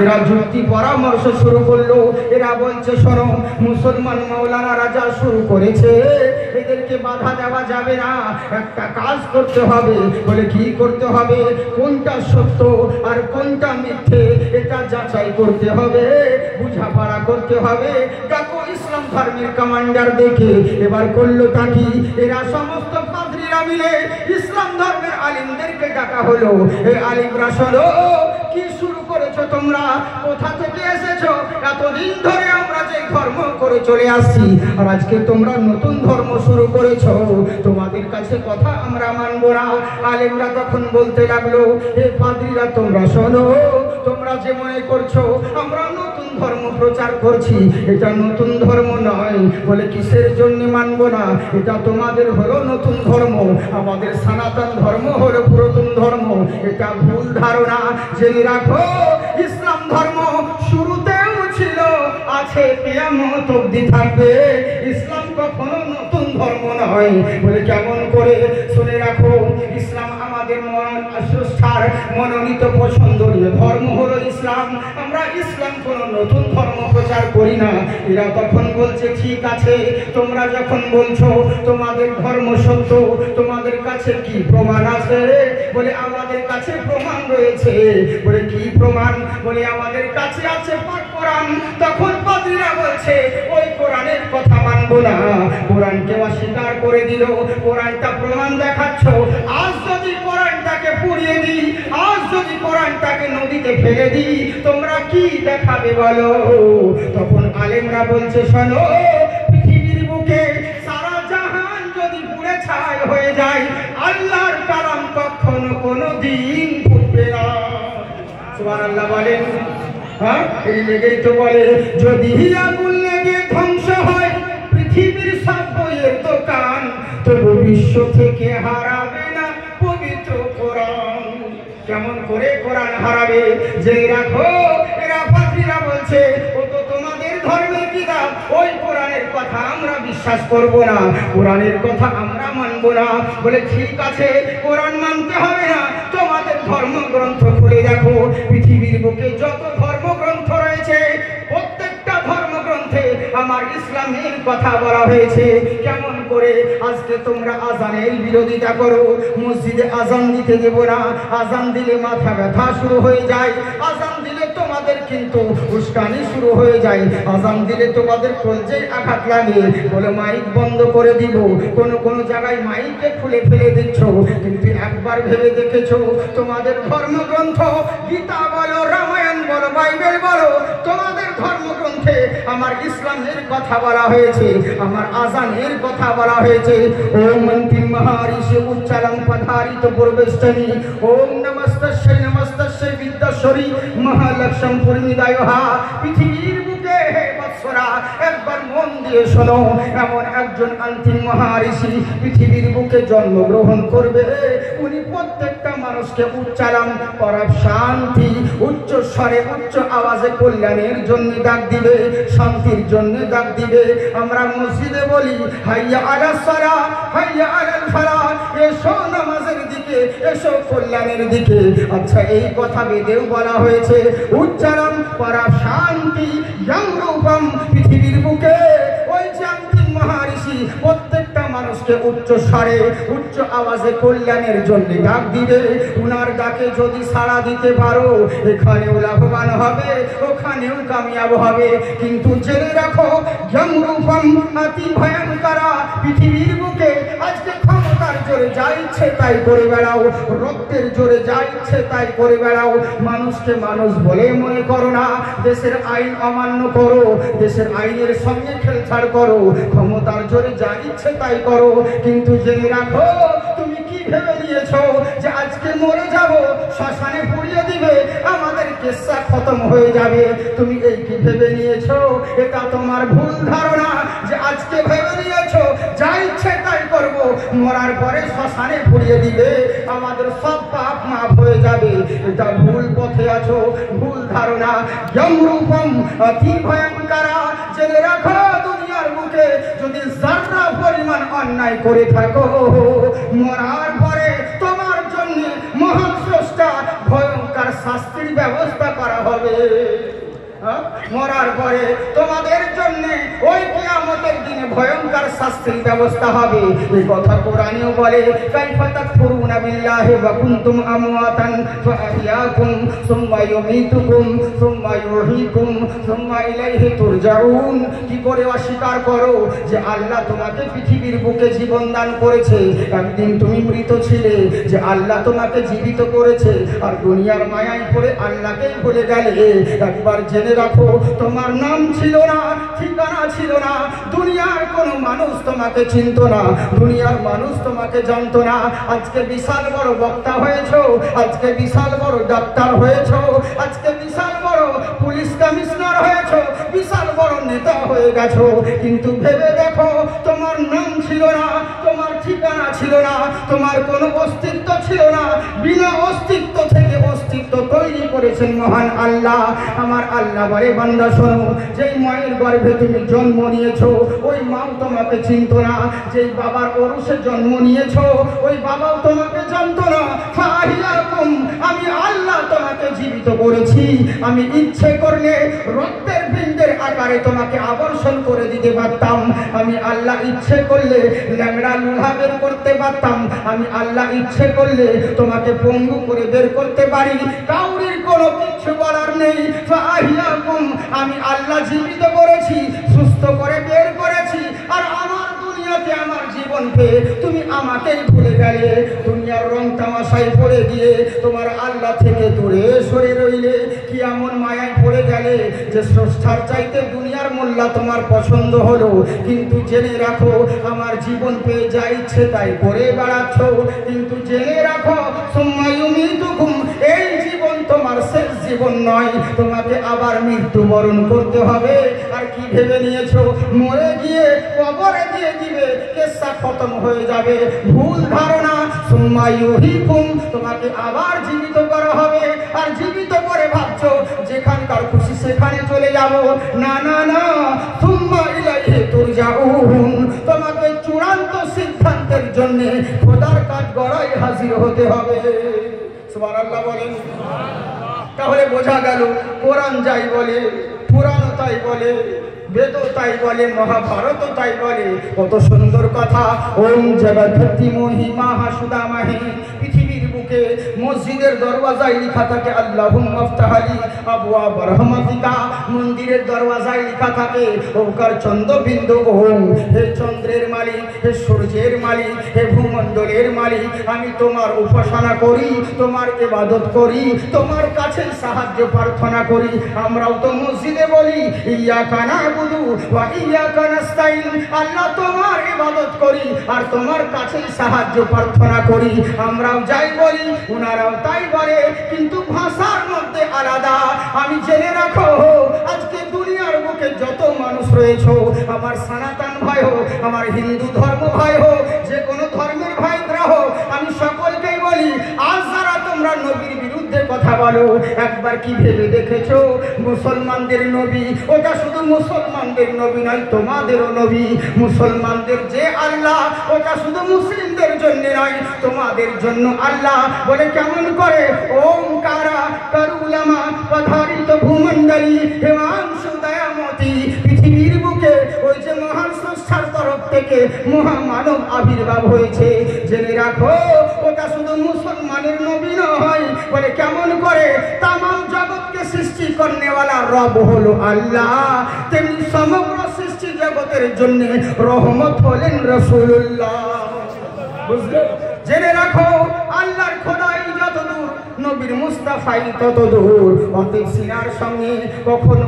এরা যুক্তি পরামর্শ শুরু করলো। এরা বলছে শোনো, মুসলমান মাওলানা রাজা শুরু করেছে, এদেরকে বাধা দেওয়া যাবে না, একটা কাজ করতে হবে। বলে কি করতে হবে? কোনটা সত্য আর কোনটা মিথ্যে এটা যাচাই করতে হবে, বুঝাপড়া করতে হবে। দেখো ইসলাম ধর্মের কমান্ডার দেখে এবার করলো তাকি, এরা সমস্ত পাদ্রীরা মিলে ইসলাম ধর্মের আলিমদেরকে ডাকা হলো। এই আলিমরা শোনো, কি শুরু করেছো তোমরা? কোথা থেকে এসেছো? এতদিন ধরে আমরা যে ধর্ম করে চলে আসছি, আর আজকে তোমরা নতুন ধর্ম শুরু করেছো, তোমাদের কাছে কথা আমরা মানবো না। আলেমরা তখন বলতে লাগলো, হে পাদ্রীরা তোমরা শোনো, তোমরা যে মনে করছো আমরা নতুন ধর্ম প্রচার করছি, এটা নতুন ধর্ম নয়। বলে কিসের জন্য মানবো না? এটা তোমাদের হলো নতুন ধর্ম, আমাদের সনাতন ধর্ম হলো পুরাতন ধর্ম। এটা ভুল ধারণা, জেনে রাখো ইসলাম ধর্ম শুরুতেও ছিল, আছে, কিয়ামত অবধি থাকবে। ইসলাম কখনো নতুন ধর্ম নয়। বলে কেমন করে? শুনে রাখো, ইসলাম আমাদের স্রষ্টার মনোনীত পছন্দনীয় ধর্ম হলো ইসলাম। আমরা ইসলাম কোনো নতুন ধর্ম প্রচার করি না। এরা তখন বলছে ঠিক আছে, তোমরা যখন বলছো তোমাদের ধর্ম সত্য, তোমাদের কাছে কি প্রমাণ আছে? বলে আমাদের কাছে প্রমাণ রয়েছে। বলে কি প্রমাণ? বলে আমাদের কাছে আছে পাক কোরআন। তখন পাদ্রীরা বলছে ওই কোরআনের কথা মানবো না, কোরআনকে অস্বীকার করে দিল। কোরআনটা প্রমাণ দেখাচ্ছ, আজ যদি কোরআনটাকে পুড়িয়ে দিই, আজ যদি কোরআনটাকে নদীতে ফেলে দিই, তোমরা কি দেখাবে বলো? তখন আলেমরা বলছে শোনো, পৃথিবীর বুকে সারা জাহান যদি পুড়ে ছাই হয়ে যায়, আল্লাহর কালাম কখনো কোনো দিন ফুটবে না। সুবহানাল্লাহ বলেন। হ্যাঁ, এই লেগেই তো বলে যদি আগুন লেগে ধ্বংস হয় পৃথিবীর সব বইয়ের দোকান, তবু বিশ্ব থেকে হারাবে না পবিত্র কোরআন। কেমন করে কোরআন হারাবে? যে রাখো, এরা পাদ্রীরা বলছে ও তো তোমাদের ধর্মের কিতাব, ওই কোরআনের কথা আমরা বিশ্বাস করব না, কোরআনের কথা আমরা মানব না। বলে ঠিক আছে, কোরআন মানতে হবে না, তোমাদের ধর্মগ্রন্থ খুলে দেখো। পৃথিবীর বুকে যত ধর্মগ্রন্থ রয়েছে, প্রত্যেকটা ধর্মগ্রন্থে আমার ইসলামের কথা বলা হয়েছে। কেমন করে? আজকে তোমরা আজানের বিরোধিতা করো, মসজিদে আজান দিতে দেব না, আজান দিলে মাথা ব্যথা শুরু হয়ে যায়, আজান দিলে তোমাদের কিন্তু উস্কানি শুরু হয়ে যায়, আজান দিলে তোমাদের কলজে আঘাত লাগে। বলে মাইক বন্ধ করে দিব, কোন জায়গায় মাইকে খুলে ফেলে দিচ্ছ। কিন্তু একবার ভেবে দেখেছো, তোমাদের ধর্মগ্রন্থ গীতা বলো, রামায়ণ বলো, বাইবেল বলো, তোমাদের ধর্মগ্রন্থে আমার ইসলামের কথা বলা হয়েছে, আমার আজানের কথা বলা হয়েছে। ওম মন্ত্রী মহারিষি উচ্চারণ পধারিত পূর্বেষ্টনী, ওম নমস্তস্যৈ নমস্তস্যৈ বিদ্যাশ্বরী মহালক্ষ্মী পূর্ণিদায়হা। পৃথিবীর বুকে হে বৎসরা, একবার মন দিয়ে শোনো, এমন একজন অন্তিম মহারিষি পৃথিবীর বুকে জন্মগ্রহণ করবে। উনি প্রত্যেকটা মানুষকে উচ্চারণ পরম শান্তি, উচ্চ স্বরে উচ্চ আওয়াজে কল্যাণের জন্য ডাক দিবে, শান্তির জন্য ডাক দিবে। আমরা মসজিদে বলি হাইয়া আলাস সালাহ, হাইয়া আলাল ফালাহ, এসো নামাজের দিকে, এসো কল্যাণের দিকে। আচ্ছা, এই কথা বেদেও বলা হয়েছে, উচ্চারণ পরম শান্তি রূপম। পৃথিবীর বুকে ওই অন্তিম মহারিষি প্রত্যেকটা মানুষকে উচ্চ স্বরে উচ্চ আওয়াজে কল্যাণের জন্য ডাক দিবে। উনার ডাকে যদি সাড়া দিতে পারো, এখানেও লাভবান হবে, ওখানেও কামিয়াব হবে। কিন্তু জেনে রাখো, রূপম অতি ভয়ঙ্করা। পৃথিবীর বুকে আজকে ক্ষমতার জোরে যা ইচ্ছে তাই করে বেড়াও, রক্তের জোরে যা ইচ্ছে তাই করে বেড়াও, মানুষকে মানুষ বলে মনে করো না, দেশের আইন অমান্য করো, দেশের আইনের সঙ্গে খেলছাড় করো, ক্ষমতার জোরে যা ইচ্ছে তাই করো। কিন্তু জেনে রাখো, তুমি কি ভেবে নিয়েছো যে আজকে মরে যাব, শ্মশানে পুড়িয়ে দিবে, আমাদের কিস্সা খতম হয়ে যাবে? তুমি এই কি ভেবে নিয়েছো? এটা তোমার ভুল ধারণা, যে আজকে ভেবে নিয়েছো যা ইচ্ছে তাই করব, মরার পরে শ্মশানে পুড়িয়ে দিবে, আমাদের সব পাপ মাফ হয়ে যাবে। এটা ভুল পথে আছো, ভুল ধারণা। রূপম অতি ভয়ঙ্করা। জেনে রাখো, দুনিয়ার বুকে যদি যারা পরিমাণ অন্যায় করে থাকো, মরার পরে তোমার জন্য মহান স্রষ্টা ভয়ঙ্কর শাস্তির ব্যবস্থা করা করা হবে। মরার পরে তোমাদের জন্য ওই কিয়ামতের দিনে ভয়ঙ্কর শাস্তির ব্যবস্থা হবে। এই কথা কোরআনেও বলে, কাইফা তাকফুরুনা বিল্লাহি ওয়া কুনতুম আমওয়াতান ফাআহইয়াকুম সুম্মা ইউমীতুকুম সুম্মা ইউহয়িকুম সুম্মা ইলাইহি তুরজাউন। কি করে অস্বীকার করো যে আল্লাহ তোমাকে পৃথিবীর বুকে জীবন দান করেছে, একদিন তুমি মৃত ছিলে, যে আল্লাহ তোমাকে জীবিত করেছে, আর দুনিয়ার মায়ায় পড়ে আল্লাহকেই ভুলে গেলে। একবার জেনে রাখো, তোমার নাম ছিল না, ঠিকানা ছিল না, দুনিয়ার কোনো মানুষ তোমাকে চিনত না, দুনিয়ার মানুষ তোমাকে জানতো না। আজকে বিশাল বড় বক্তা হয়েছো, আজকে বিশাল বড় ডাক্তার হয়েছো, আজকে বিশাল বড় পুলিশ কমিশনার হয়েছো, বিশাল বড় নেতা হয়ে গেছো, কিন্তু ভেবে দেখো তোমার নাম ছিল না, তোমার ঠিকানা ছিল না, তোমার কোনো অস্তিত্ব ছিল না। বিনা অস্তিত্ব থেকে অস্তিত্ব তৈরি করেছেন মহান আল্লাহ। আমার আল্লাহ বলে, বান্দা শোনো, যেই মায়ের গর্ভে তুমি জন্ম নিয়েছো ওই মাও তোমাকে চিনত না, যেই বাবার ওরসে জন্ম নিয়েছো ওই বাবাও তোমাকে জানতো না। ফাহিয়াকুম, আমি আল্লাহ তোমাকে জীবিত করেছি। আমি ইচ্ছে করলে রক্তের পিণ্ডের আকারে তোমাকে আবর্ষণ করে দিতে পারতাম, আমি আল্লাহ ইচ্ছে করলে ল্যাংড়া লুহা বের করতে পারতাম, আমি আল্লাহ ইচ্ছে করলে তোমাকে পঙ্গু করে বের করতে পারি, কাউরির কোনো কিছু বলার নেই। ফাহিয়াকুম, আমি আল্লাহ জীবিত করেছি, সুস্থ করে বের করেছি, আর আমার দুনিয়াতে আমার জীবন পেয়ে তুমি আমাকেই ভুলে গেলে, দুনিয়ার রং তামাশায় পড়ে গিয়ে তোমার আল্লাহ থেকে দূরে সরে রইলে। কি এমন মায়ায় পড়ে গেলে যে স্রষ্টার চাইতে দুনিয়ার মোল্লা তোমার পছন্দ হলো, কিন্তু জেনে রাখো আমার জীবন পেয়ে যা ইচ্ছে তাই করে বেড়াচ্ছ, কিন্তু জেনে রাখো সুম্মা ইউমীতুকুম, এই জীবন তোমার শেষ জীবন নয়, তোমাকে আবার মৃত্যুবরণ করতে হবে। আর কি ভেবে নিয়েছো মরে গিয়ে কবরে দিয়ে দিবে, কেসা খতম হয়ে যাবে? ভুল ধারণা। সুম্মা ইউহয়িকুম, তোমাকে আবার জীবিত করা হবে, আর জীবিত করে ভাবছো যেখানকার খুশি সেখানে চলে যাব। না না না, সুম্মা ইলাইহি তুরজাউন, তোমাকে চূড়ান্ত সিদ্ধান্তের জন্য খোদার কাঠ গড়াই হাজির হতে হবে। সুবহানাল্লাহ বলেন। তাহলে বোঝা গেল কোরআন যাই বলে, পুরাণও তাই বলে, বেদও তাই বলে, মহাভারতও তাই বলে। কত সুন্দর কথা। ওম জগদ্ধি মহিমা সুদামাহি, পৃথিবীর বুকে মসজিদের দরওয়াজায় লেখা থাকে আল্লাহুম্মা ইফতাহলি আবওয়াব রাহমাতিকা, মন্দিরের দরওয়াজায় লেখা থাকে ওকার চন্দ্রবিন্দু ওম, হে চন্দ্রের মালিক, হে সূর্যের মালিক, হে ভূমণ্ডলের মালিক, আমি তোমার উপাসনা করি, তোমার ইবাদত করি, তোমার কাছে সাহায্য প্রার্থনা করি। আমরাও তো মসজিদে বলি ইয়াকা না'বুদু ওয়া ইয়াকা নাস্তাইন, আল্লাহ তোমার ইবাদত করি আর তোমার কাছে সাহায্য প্রার্থনা করি। আমরাও যাই বলি ওনারাও তাই বলে, কিন্তু ভাষার মধ্যে আলাদা। আমি জেনে রাখো, আজকে দুনিয়ার বুকে যত মানুষ রয়েছে, আমার সনাতন ভাই হোক, আমার হিন্দু ধর্ম ভাই হোক, যে কোনো ধর্মের ভাইরা হোক, আমি সকলকেই বলি, আজ যারা তোমরা নবীর বিরুদ্ধে কথা বলো, একবার কি ভেবে দেখেছো মুসলমানদের নবী ওটা শুধু মুসলমানদের নবী নয়, তোমাদেরও নবী। মুসলমানদের যে আল্লাহ ওটা শুধু মুসলিমদের জন্য নয়, তোমাদের জন্য আল্লাহ। বলে কেমন করে? ওমকারা করুলামা পধারিত ভূমণ্ডলী হেমাংশু দয়ামতি, পৃথিবীর বুকে ওই যে মহান স্রষ্টার তরফ থেকে মহামানব আবির্ভাব হয়েছে, জেনে রাখো ওটা শুধু মুসলমানের নবী নয়। বলে কেমন করে? তামাম জগৎকে সৃষ্টি করনেওয়ালা রব হলো আল্লাহ, তেমনি সমগ্র সৃষ্টি জগতের জন্য রহমত হলেন রাসূলুল্লাহ। বুঝলে? জেনে রাখো আল্লাহর খোদাই যত দূর, নবীর মুস্তাফাই তত দূর। অতএব সিনার সঙ্গে কখনো